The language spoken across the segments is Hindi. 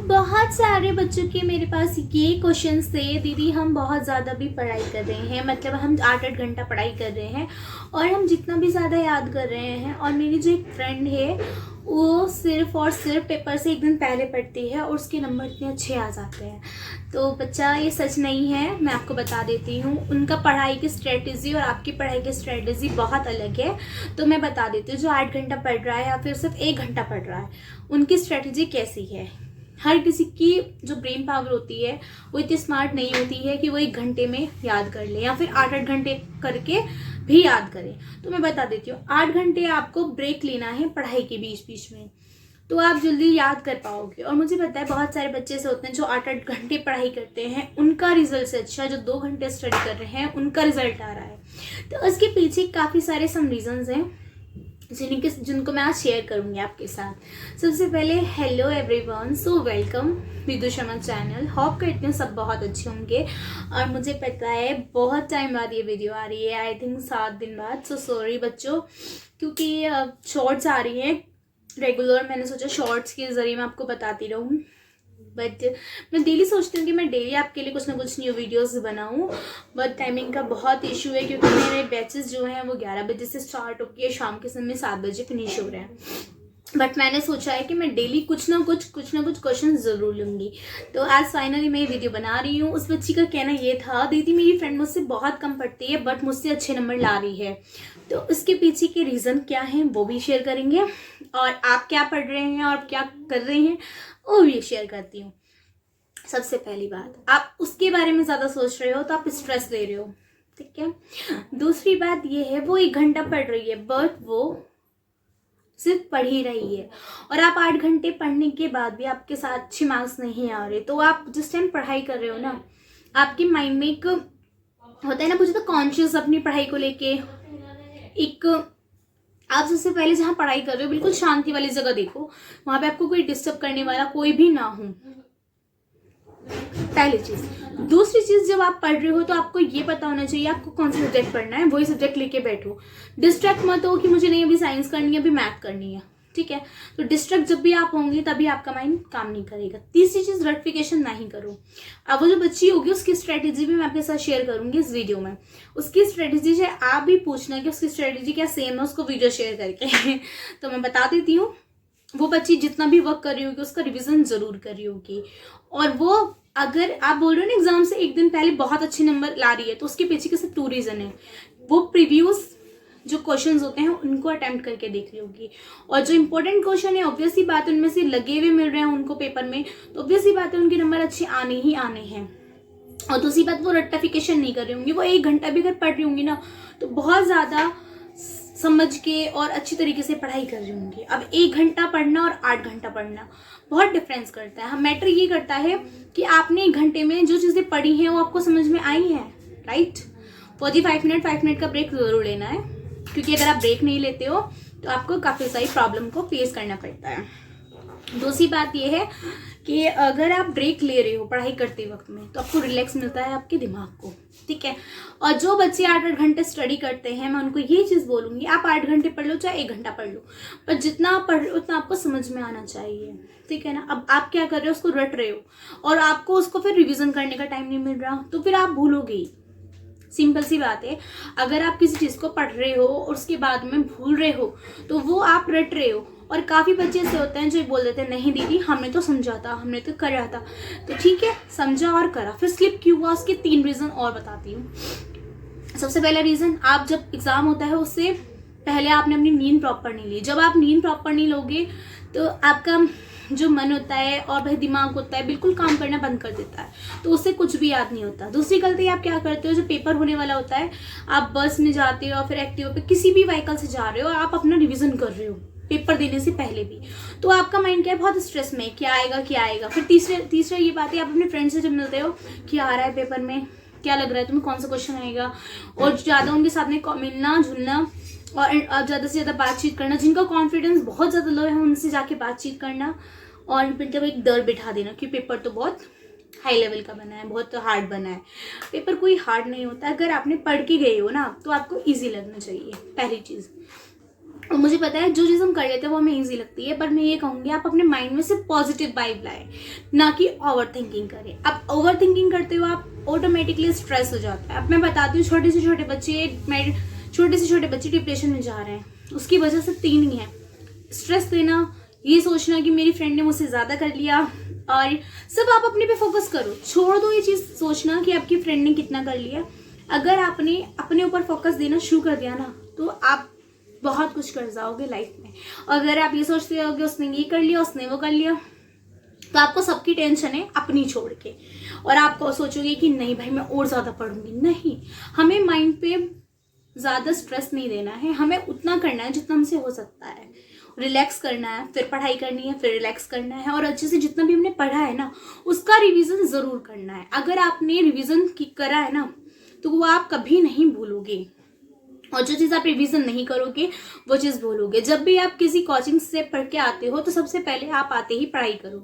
बहुत सारे बच्चों के मेरे पास ये क्वेश्चंस थे, दीदी हम बहुत ज़्यादा भी पढ़ाई कर रहे हैं, मतलब हम 8-8 घंटा पढ़ाई कर रहे हैं और हम जितना भी ज़्यादा याद कर रहे हैं, और मेरी जो एक फ्रेंड है वो सिर्फ और सिर्फ पेपर से एक दिन पहले पढ़ती है और उसके नंबर इतने अच्छे आ जाते हैं। तो बच्चा ये सच नहीं है, मैं आपको बता देती हूँ। उनका पढ़ाई की स्ट्रेटजी और आपकी पढ़ाई की स्ट्रेटजी बहुत अलग है। तो मैं बता देती हूँ, जो 8 घंटा पढ़ रहा है या फिर सिर्फ 1 घंटा पढ़ रहा है, उनकी स्ट्रेटजी कैसी है। हर किसी की जो ब्रेन पावर होती है वो इतनी स्मार्ट नहीं होती है कि वो 1 घंटे में याद कर ले या फिर 8-8 घंटे करके भी याद करें। तो मैं बता देती हूँ, 8 घंटे आपको ब्रेक लेना है पढ़ाई के बीच बीच में, तो आप जल्दी याद कर पाओगे। और मुझे पता है बहुत सारे बच्चे ऐसे होते हैं जो 8-8 घंटे पढ़ाई करते हैं, उनका रिजल्ट से अच्छा जो 2 घंटे स्टडी कर रहे हैं उनका रिजल्ट आ रहा है। तो उसके पीछे काफ़ी सारे सम रीजंस हैं जिनको मैं आज शेयर करूंगी आपके साथ। सबसे पहले hello everyone, so welcome Vidu Sharma channel. Hope करती हूँ सब बहुत अच्छे होंगे। और मुझे पता है बहुत टाइम बाद ये वीडियो आ रही है, आई थिंक 7 दिन बाद। सो सॉरी बच्चों, क्योंकि शॉर्ट्स आ रही हैं रेगुलर, मैंने सोचा शॉर्ट्स के ज़रिए मैं आपको बताती रहूँ। बट मैं डेली सोचती हूँ कि मैं डेली आपके लिए कुछ ना कुछ न्यू वीडियोस बनाऊँ, बट टाइमिंग का बहुत इशू है क्योंकि मेरे बैचेस जो हैं वो 11 बजे से स्टार्ट होकर शाम के समय 7 बजे फिनिश हो रहे हैं। बट मैंने सोचा है कि मैं डेली कुछ ना कुछ क्वेश्चन ज़रूर लूँगी। तो आज फाइनली मैं ये वीडियो बना रही हूँ। उस बच्ची का कहना ये था, दीदी मेरी फ्रेंड मुझसे बहुत कम पढ़ती है बट मुझसे अच्छे नंबर ला रही है। तो उसके पीछे के रीज़न क्या हैं वो भी शेयर करेंगे, और आप क्या पढ़ रहे हैं और क्या कर रहे हैं वो भी शेयर करती हूँ। सबसे पहली बात, आप उसके बारे में ज़्यादा सोच रहे हो तो आप स्ट्रेस ले रहे हो, ठीक है। दूसरी बात ये है, वो 1 घंटा पढ़ रही है बट वो सिर्फ पढ़ ही रही है, और आप 8 घंटे पढ़ने के बाद भी आपके साथ अच्छे मार्क्स नहीं आ रहे। तो आप जिस टाइम पढ़ाई कर रहे हो ना, आपके माइंड में एक होता है ना, मुझे तो कॉन्शियस अपनी पढ़ाई को लेके एक, आप सबसे पहले जहाँ पढ़ाई कर रहे हो बिल्कुल शांति वाली जगह देखो, वहां पे आपको कोई डिस्टर्ब करने वाला कोई भी ना हो, पहली चीज। दूसरी चीज, जब आप पढ़ रहे हो तो आपको ये पता होना चाहिए आपको कौन सा सब्जेक्ट पढ़ना है, वही सब्जेक्ट लेके बैठो। डिस्ट्रैक्ट मत हो कि मुझे नहीं अभी साइंस करनी है, अभी मैथ करनी है, ठीक है। तो डिस्ट्रैक्ट जब भी आप होंगे तभी आपका माइंड काम नहीं करेगा। तीसरी चीज, रटिफिकेशन नहीं करो। अब वो जो बच्ची होगी उसकी स्ट्रेटेजी भी मैं आपके साथ शेयर करूंगी इस वीडियो में। उसकी स्ट्रेटेजी से आप भी पूछना कि उसकी स्ट्रेटेजी क्या सेम है, उसको वीडियो शेयर करके तो मैं बता देती हूँ, वो बच्ची जितना भी वर्क कर रही होगी उसका रिविजन जरूर कर रही होगी। और वो, अगर आप बोल रहे हो ना एग्जाम से 1 दिन पहले बहुत अच्छे नंबर ला रही है, तो उसके पीछे के सिर्फ 2 रीजन है। वो प्रीवियस जो क्वेश्चंस होते हैं उनको अटेम्प्ट करके देख रही होगी, और जो इंपॉर्टेंट क्वेश्चन है ऑब्वियसली बात उनमें से लगे हुए मिल रहे हैं उनको पेपर में, तो ऑब्वियसली बात है उनके नंबर अच्छे आने ही आने हैं। और दूसरी बात, वो रट्टाफिकेशन नहीं कर रही होंगी। वो 1 घंटा भी अगर पढ़ रही होंगी ना तो बहुत ज्यादा समझ के और अच्छी तरीके से पढ़ाई कर रही होंगी। अब 1 घंटा पढ़ना और 8 घंटा पढ़ना बहुत डिफरेंस करता है। मैटर ये करता है कि आपने 1 घंटे में जो चीज़ें पढ़ी हैं वो आपको समझ में आई हैं, राइट। 45 मिनट 5 मिनट का ब्रेक जरूर लेना है, क्योंकि अगर आप ब्रेक नहीं लेते हो तो आपको काफ़ी सारी प्रॉब्लम को फेस करना पड़ता है। दूसरी बात यह है कि अगर आप ब्रेक ले रहे हो पढ़ाई करते वक्त में तो आपको रिलैक्स मिलता है आपके दिमाग को, ठीक है। और जो बच्चे 8-8 घंटे स्टडी करते हैं, मैं उनको ये चीज़ बोलूँगी, आप 8 घंटे पढ़ लो चाहे 1 घंटा पढ़ लो, पर जितना आप पढ़ रहे हो उतना आपको समझ में आना चाहिए, ठीक है ना। अब आप क्या कर रहे हो, उसको रट रहे हो और आपको उसको फिर रिविजन करने का टाइम नहीं मिल रहा, तो फिर आप भूलोगे ही। सिंपल सी बात है, अगर आप किसी चीज़ को पढ़ रहे हो और उसके बाद में भूल रहे हो तो वो आप रट रहे हो। और काफ़ी बच्चे ऐसे होते हैं जो बोल देते हैं, नहीं दीदी हमने तो समझा था, हमने तो करा था। तो ठीक है, समझा और करा, फिर स्लिप क्यों हुआ उसके 3 रीज़न और बताती हूँ। सबसे पहला रीज़न, आप जब एग्ज़ाम होता है उससे पहले आपने अपनी नींद प्रॉपर नहीं ली। जब आप नींद प्रॉपर नहीं लोगे तो आपका जो मन होता है और भाई दिमाग होता है बिल्कुल काम करना बंद कर देता है, तो उससे कुछ भी याद नहीं होता। दूसरी गलती आप क्या करते हो, जो पेपर होने वाला होता है, आप बस में जाते हो फिर एक्टिवा पे किसी भी व्हीकल से जा रहे हो, आप अपना रिविजन कर रहे हो पेपर देने से पहले भी, तो आपका माइंड क्या है, बहुत स्ट्रेस में, क्या आएगा क्या आएगा। फिर तीसरा ये बात है, आप अपने फ्रेंड से जब मिलते हो, क्या आ रहा है पेपर में, क्या लग रहा है तुम्हें, कौन सा क्वेश्चन आएगा, और ज़्यादा उनके साथ में मिलना जुलना और ज़्यादा से ज़्यादा बातचीत करना। जिनका कॉन्फिडेंस बहुत ज़्यादा लो है उनसे जाके बातचीत करना, और मतलब एक डर बिठा देना कि पेपर तो बहुत हाई लेवल का बना है, बहुत हार्ड बना है। पेपर कोई हार्ड नहीं होता, अगर आपने पढ़ के गए हो ना तो आपको ईजी लगना चाहिए, पहली चीज़। और मुझे पता है जो चीज़ हम कर लेते हैं वो हमें ईजी लगती है, पर मैं ये कहूँगी आप अपने माइंड में से पॉजिटिव वाइब लाएं, ना कि ओवर थिंकिंग करें। अब ओवर थिंकिंग करते हो आप ऑटोमेटिकली स्ट्रेस हो जाता है। अब मैं बताती हूँ, छोटे से छोटे बच्चे डिप्रेशन में जा रहे हैं, उसकी वजह से 3 ही है। स्ट्रेस लेना, ये सोचना कि मेरी फ्रेंड ने मुझसे ज़्यादा कर लिया, और सब आप अपने पे फोकस करो, छोड़ दो ये चीज़ सोचना कि आपकी फ्रेंड ने कितना कर लिया। अगर आपने अपने ऊपर फोकस देना शुरू कर दिया ना, तो आप बहुत कुछ कर जाओगे लाइफ में। अगर आप ये सोचते रहोगे उसने ये कर लिया, उसने वो कर लिया, तो आपको सबकी टेंशन है अपनी छोड़ के, और आप सोचोगे कि नहीं भाई मैं और ज़्यादा पढ़ूंगी। नहीं, हमें माइंड पे ज़्यादा स्ट्रेस नहीं देना है, हमें उतना करना है जितना हमसे हो सकता है। रिलैक्स करना है, फिर पढ़ाई करनी है, फिर रिलैक्स करना है, और अच्छे से जितना भी हमने पढ़ा है ना उसका रिवीजन ज़रूर करना है। अगर आपने रिवीजन करा है ना तो वो आप कभी नहीं भूलोगे, और जो चीज़ आप रिवीजन नहीं करोगे वो चीज़ भूलोगे। जब भी आप किसी कोचिंग से पढ़ के आते हो तो सबसे पहले आप आते ही पढ़ाई करो,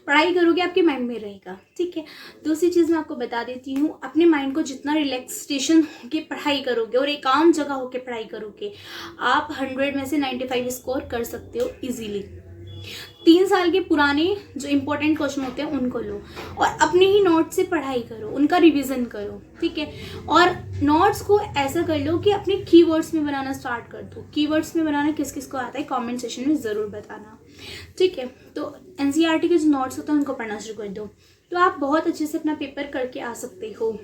पढ़ाई करोगे आपके माइंड में रहेगा, ठीक है। दूसरी चीज़ मैं आपको बता देती हूँ, अपने माइंड को जितना रिलैक्सेशन होके पढ़ाई करोगे और एकांत जगह होके पढ़ाई करोगे, आप 100 में से 95 स्कोर कर सकते हो इजीली। 3 साल के पुराने जो इंपॉर्टेंट क्वेश्चन होते हैं उनको लो, और अपने ही नोट्स से पढ़ाई करो, उनका रिवीजन करो, ठीक है। और नोट्स को ऐसा कर लो कि अपने कीवर्ड्स में बनाना स्टार्ट कर दो। कीवर्ड्स में बनाना किस किस को आता है कमेंट सेक्शन में ज़रूर बताना, ठीक है। तो एनसीईआरटी के जो नोट्स होते हैं उनको पढ़ना शुरू कर दो, तो आप बहुत अच्छे से अपना पेपर करके आ सकते हो।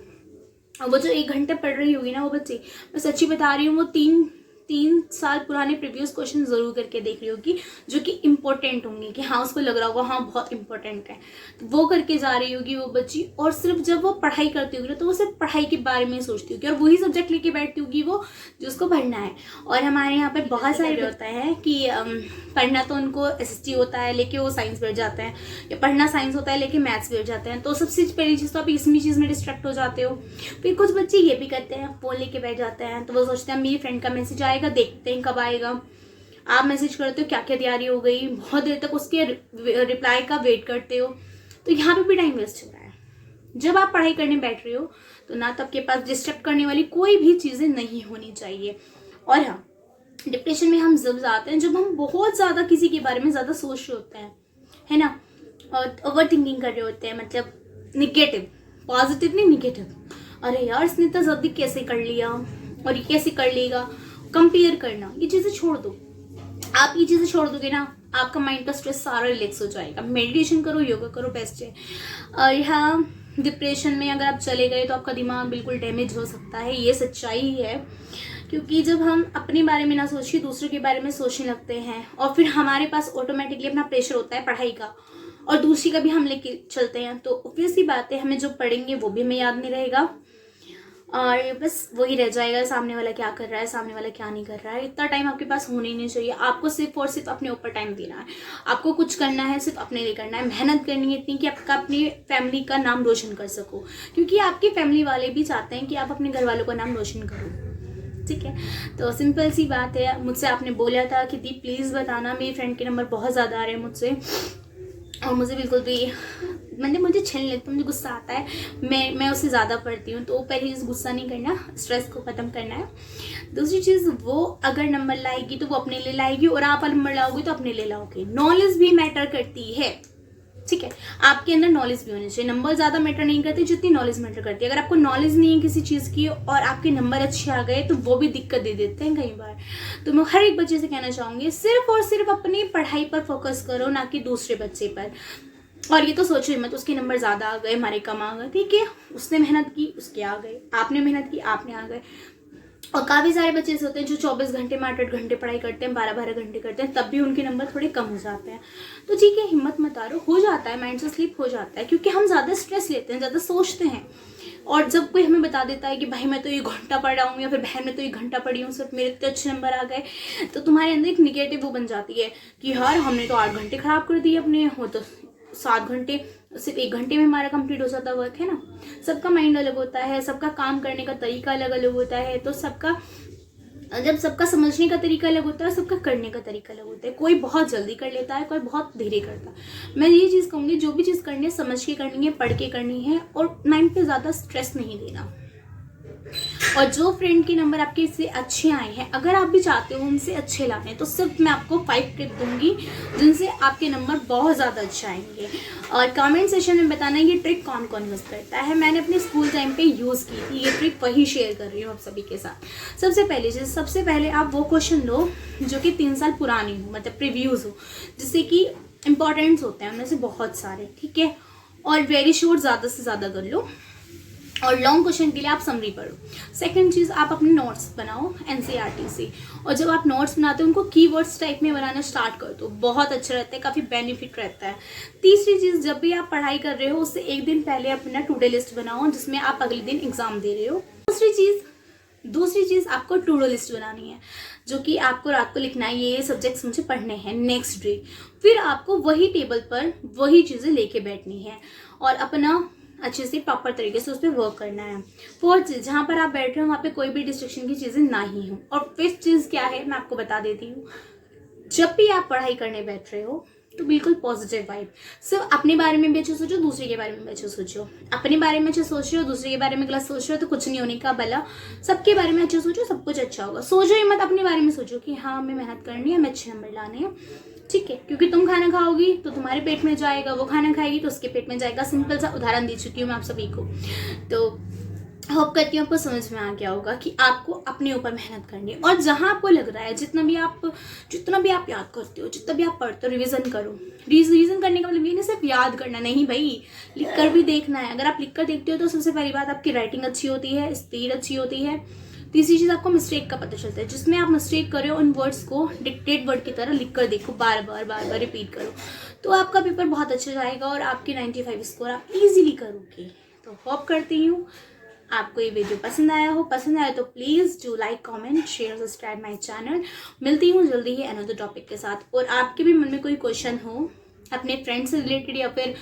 और वो जो 1 घंटे पढ़ रही होगी ना वो बच्चे, मैं सच्ची बता रही हूँ, वो 3 साल पुराने प्रीवियस क्वेश्चन जरूर करके देख रही होगी जो कि इंपॉर्टेंट होंगे, कि हाँ उसको लग रहा होगा हाँ बहुत इंपॉर्टेंट है, तो वो करके जा रही होगी वो बच्ची। और सिर्फ जब वो पढ़ाई करती होगी तो वो सिर्फ पढ़ाई के बारे में सोचती होगी, और वही सब्जेक्ट लेके बैठती होगी वो जो उसको पढ़ना है। और हमारे यहाँ पर बहुत सारे होता है कि पढ़ना तो उनको SST होता है लेके वो साइंस बैठ जाते हैं, या पढ़ना साइंस होता है लेके मैथ्स बैठ जाते हैं। तो सबसे पहली चीज़ तो आप इसमें चीज़ में डिस्ट्रैक्ट हो जाते हो। फिर कुछ बच्चे ये भी करते हैं, फ़ोन लेके बैठ जाते हैं, तो वो सोचते हैं मेरी फ्रेंड का मैसेज आएगा, देखते हैं कब आएगा। आप मैसेज करते हो क्या क्या तैयारी हो गई, बहुत देर तक उसके रिप्लाई का वेट करते हो, तो यहाँ पे भी टाइम वेस्ट हो रहा है। जब आप पढ़ाई करने बैठ रहे हो तो ना तो आपके पास डिस्टर्ब करने वाली कोई भी चीज़ें नहीं होनी चाहिए। और हाँ, डिप्रेशन में हम जब जाते हैं जब हम बहुत ज़्यादा किसी के बारे में ज़्यादा सोच रहे होते हैं, है ना, और ओवर थिंकिंग कर रहे होते हैं, मतलब निगेटिव, पॉजिटिव नहीं निगेटिव। अरे यार इसने इतना जल्दी कैसे कर लिया, और ये कैसे कर लेगा, कंपेयर करना, ये चीज़ें छोड़ दो। आप ये चीज़ें छोड़ दोगे ना, आपका माइंड का स्ट्रेस सारा रिलैक्स हो जाएगा। मेडिटेशन करो, योगा करो, बेस्ट है। और यहाँ डिप्रेशन में अगर आप चले गए तो आपका दिमाग बिल्कुल डैमेज हो सकता है, ये सच्चाई ही है। क्योंकि जब हम अपने बारे में ना सोच के दूसरों के बारे में सोचने लगते हैं, और फिर हमारे पास ऑटोमेटिकली अपना प्रेशर होता है पढ़ाई का, और दूसरी का भी हम लेके चलते हैं, तो ऑब्वियस सी बात है हमें जो पढ़ेंगे वो भी हमें याद नहीं रहेगा, और बस वही रह जाएगा सामने वाला क्या कर रहा है, सामने वाला क्या नहीं कर रहा है। इतना टाइम आपके पास होना ही नहीं चाहिए। आपको सिर्फ और सिर्फ अपने ऊपर टाइम देना है, आपको कुछ करना है सिर्फ अपने लिए करना है, मेहनत करनी है इतनी कि आपका अपनी फैमिली का नाम रोशन कर सको, क्योंकि आपकी फैमिली वाले भी चाहते हैं कि आप अपने घर वालों का नाम रोशन करो, ठीक है। तो सिंपल सी बात है। मुझसे आपने बोला था कि दी प्लीज़ बताना, मेरी फ्रेंड के नंबर बहुत ज़्यादा आ रहे हैं मुझसे, और मुझे बिल्कुल भी मतलब मुझे छीन लेता, मुझे गुस्सा आता है, मैं उससे ज़्यादा पढ़ती हूँ। तो पहली चीज़ गुस्सा नहीं करना, स्ट्रेस को ख़त्म करना है। दूसरी चीज़, वो अगर नंबर लाएगी तो वो अपने लिए लाएगी, और आप नंबर लाओगे तो अपने लिए लाओगे। नॉलेज भी मैटर करती है, ठीक है, आपके अंदर नॉलेज भी होनी चाहिए। नंबर ज़्यादा मैटर नहीं करती जितनी नॉलेज मैटर करती है। अगर आपको नॉलेज नहीं है किसी चीज़ की और आपके नंबर अच्छे आ गए तो वो भी दिक्कत दे देते हैं कई बार। तो मैं हर एक बच्चे से कहना चाहूँगी, सिर्फ और सिर्फ अपनी पढ़ाई पर फोकस करो, ना कि दूसरे बच्चे पर। और ये तो सोचो ही मत उसके नंबर ज़्यादा आ गए, हमारे कम आ गए, ठीक है, उसने मेहनत की उसके आ गए, आपने मेहनत की आपने आ गए। और काफ़ी सारे बच्चे ऐसे होते हैं जो 24 घंटे में 8-8 घंटे पढ़ाई करते हैं, 12-12 घंटे करते हैं, तब भी उनके नंबर थोड़े कम हो जाते हैं। तो ठीक है, हिम्मत मत हारो, हो जाता है, माइंड से स्लिप हो जाता है, क्योंकि हम ज़्यादा स्ट्रेस लेते हैं, ज़्यादा सोचते हैं। और जब कोई हमें बता देता है कि भाई मैं तो 1 घंटा पढ़ा हूँ, या फिर बहन मैं तो 1 घंटा पढ़ी हूँ, सिर्फ मेरे इतने अच्छे नंबर आ गए, तो तुम्हारे अंदर एक निगेटिव वो बन जाती है कि यार हमने तो 8 घंटे खराब कर दिए अपने, हो तो 7 घंटे, सिर्फ 1 घंटे में हमारा कंप्लीट हो जाता वर्क, है ना। सबका माइंड अलग होता है, सबका काम करने का तरीका अलग अलग होता है, तो जब सबका समझने का तरीका अलग होता है, सबका करने का तरीका अलग होता है। कोई बहुत जल्दी कर लेता है, कोई बहुत धीरे करता है। मैं ये चीज़ कहूँगी, जो भी चीज़ करनी है समझ के करनी है, पढ़ के करनी है, और माइंड पे ज़्यादा स्ट्रेस नहीं देना। और जो फ्रेंड के नंबर आपके इससे अच्छे आए हैं, अगर आप भी चाहते हो उनसे अच्छे लाने, तो सिर्फ मैं आपको 5 टिप दूंगी जिनसे आपके नंबर बहुत ज़्यादा अच्छे आएंगे। और कमेंट सेशन में बताना ये ट्रिक कौन कौन यूज़ करता है। मैंने अपने स्कूल टाइम पे यूज़ की थी ये ट्रिक, वही शेयर कर रही हूँ आप सभी के साथ। सबसे पहले आप वो क्वेश्चन लो जो कि 3 साल पुरानी हो, मतलब प्रीव्यूज़ हो, जिससे कि इंपॉर्टेंट्स होते हैं उनमें से बहुत सारे, ठीक है। और वेरी शॉर्ट ज़्यादा से ज़्यादा कर लो, और लॉन्ग क्वेश्चन के लिए आप समरी पढ़ो। सेकंड चीज़, आप अपने नोट्स बनाओ एनसीईआरटी से, और जब आप नोट्स बनाते हो उनको कीवर्ड्स टाइप में बनाना स्टार्ट कर दो, बहुत अच्छा रहता है, काफ़ी बेनिफिट रहता है। तीसरी चीज़, जब भी आप पढ़ाई कर रहे हो उससे एक दिन पहले अपना टू डे लिस्ट बनाओ जिसमें आप अगले दिन एग्जाम दे रहे हो। दूसरी चीज़ आपको टू डू लिस्ट बनानी है, जो कि आपको रात को लिखना है ये सब्जेक्ट्स मुझे पढ़ने हैं नेक्स्ट डे। फिर आपको वही टेबल पर वही चीज़ें लेके बैठनी है और अपना अच्छे से प्रॉपर तरीके से उस पर वर्क करना है। फोर्थ चीज़, जहाँ पर आप बैठ रहे हो वहाँ पे कोई भी डिस्ट्रैक्शन की चीज़ें ना ही हो। और फिफ्थ चीज़ क्या है मैं आपको बता देती हूँ, जब भी आप पढ़ाई करने बैठ रहे हो तो बिल्कुल पॉजिटिव वाइब, सिर्फ अपने बारे में भी अच्छे सोचो, दूसरे के बारे में भी अच्छे सोचो। अपने बारे में अच्छे सोच रहे हो, दूसरे के बारे में गलत सोच रहे हो तो कुछ नहीं होने का भला। सबके बारे में अच्छे सोचो, सब कुछ अच्छा होगा। सोचो ही मत, अपने बारे में सोचो कि हाँ हमें मेहनत करनी है, हमें अच्छे नंबर लाने हैं, ठीक है। क्योंकि तुम खाना खाओगी तो तुम्हारे पेट में जाएगा, वो खाना खाएगी तो उसके पेट में जाएगा। सिंपल सा उदाहरण दे चुकी हूँ मैं आप सभी को। तो होप करती हूँ आपको समझ में आ गया होगा कि आपको अपने ऊपर मेहनत करनी है। और जहाँ आपको लग रहा है जितना भी आप याद करते हो, जितना भी आप पढ़ते हो, रिवीजन करो। रिवीजन करने का मतलब ये नहीं सिर्फ याद करना, नहीं भाई, लिख कर भी देखना है। अगर आप लिख कर देखते हो तो सबसे पहली बात आपकी राइटिंग अच्छी होती है, स्पीड अच्छी होती है। तीसरी चीज़, आपको मिस्टेक का पता चलता है। जिसमें आप मिस्टेक कर रहे हो उन वर्ड्स को डिक्टेट वर्ड की तरह लिख कर देखो, बार बार रिपीट करो, तो आपका पेपर बहुत अच्छा जाएगा और आपके 95 स्कोर आप इजीली करोगे। तो होप करती हूँ आपको ये वीडियो पसंद आया तो please do like, comment, share, subscribe my channel. मिलती हूँ जल्दी ही अनदर टॉपिक के साथ। और आपके भी मन में कोई क्वेश्चन हो अपने फ्रेंड से रिलेटेड या फिर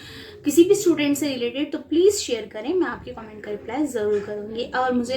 किसी भी स्टूडेंट से रिलेटेड, तो प्लीज़ शेयर करें, मैं आपके कमेंट का रिप्लाई ज़रूर करूँगी। और मुझे